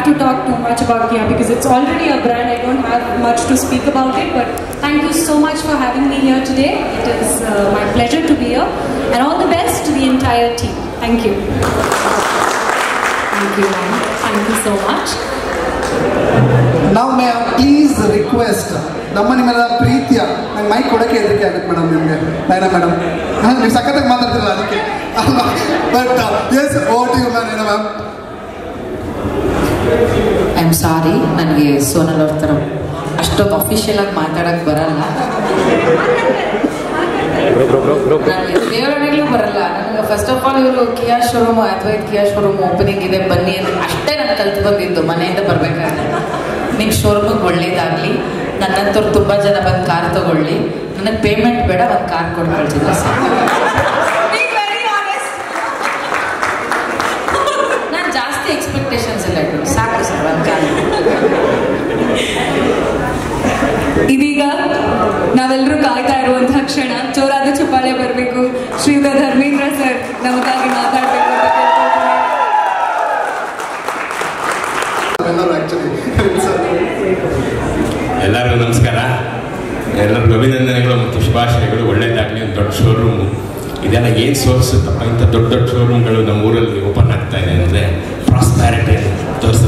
to talk too much about Kia because it's already a brand. I don't have much to speak about it, but thank you so much for having me here today. It is my pleasure to be here, and all the best to the entire team. Thank you. Thank you, ma'am. Thank you so much. Now may I please request ನಮ್ಮ ನಿಮ್ಮೆಲ್ಲ ಪ್ರೀತಿಯ ನಂಗೆ mic ಕೊಡೋಕ್ಕೆ ಹೆದರಿಕೆ ಆಗುತ್ತೆ madam ನಿಮಗೆ Naina madam ನೀವು ಸಖತ್ತಾಗಿ ಮಾತಾಡ್ತಿರಲ್ಲ ಅದಕ್ಕೆ ಅಲ್ಲ but yes over to you Naina ma'am. I am sorry, ನನಗೆ ಸೋನಲ್ ಅವ್ರ ಥರ ಅಷ್ಟೊಂದು ಅಫಿಷಿಯಲ್ ಆಗಿ ಮಾತಾಡೋಕ್ಕೆ ಬರಲ್ಲ, ನನಗೆ ದೇವರನೆಗೂ ಬರಲ್ಲ. ನನಗೆ ಫಸ್ಟ್ ಆಫ್ ಆಲ್ ಇವರು Kia showroom Advait Kia showroom opening ಇದೆ ಬನ್ನಿ ಅಂತ ಅಷ್ಟೇ ನಾನು ಕಲ್ತು ಬಂದಿದ್ದು ಮನೆಯಿಂದ ಬರಬೇಕಾದ್ರೆ. ನಿಮ್ಮ ಶೋರೂಮಿಗೆ ಒಳ್ಳೇದಾಗಲಿ, ನನ್ನಂತವ್ರು ತುಂಬ ಜನ ಬಂದು ಕಾರ್ ತಗೊಳ್ಳಿ, ನನಗೆ ಪೇಮೆಂಟ್ ಬೇಡ, ಒಂದು ಕಾರ್ ಕೊಟ್ಟು ಕಳ್ಸಿದ್ರೆ ಸಾಕು. ನಾನು ಜಾಸ್ತಿ ಎಕ್ಸ್ಪೆಕ್ಟೇಷನ್ಸ್ ಇಲ್ಲ ಇಟ್ಟು ಸಾಕು ಸರ್ ಒಂದು ಕಾರ್. ಇದೀಗ ನಾವೆಲ್ಲರೂ ಕಾಯ್ತಾ ಇರುವಂತಹ ಕ್ಷಣ, ಜೋರಾದ ಚಪ್ಪಾಳೆ ಬರಬೇಕು. ಶ್ರೀಯುತ ಧರ್ಮೇಂದ್ರ ಸರ್ ನಮಗಾಗಿ ಮಾತಾಡಬೇಕು ಅಂತ ಎಲ್ಲರಿಗೂ ನಮಸ್ಕಾರ, ಎಲ್ಲರಿಗೂ ಅಭಿನಂದನೆಗಳು ಮತ್ತು ಶುಭಾಶಯಗಳು. ಒಳ್ಳೆಯದಾಗಲಿ. ಒಂದು ದೊಡ್ಡ ಶೋರೂಮು ಇದೆಲ್ಲ ಏನು ಸೋರಿಸುತ್ತಪ್ಪ, ಇಂಥ ದೊಡ್ಡ ದೊಡ್ಡ ಶೋರೂಮ್ಗಳು ನಮ್ಮ ಊರಲ್ಲಿ ಓಪನ್ ಆಗ್ತಾ ಇದೆ ಅಂದರೆ ಪ್ರಾಸ್ಪ್ಯಾರಿಟಿ ತೋರಿಸುತ್ತೆ.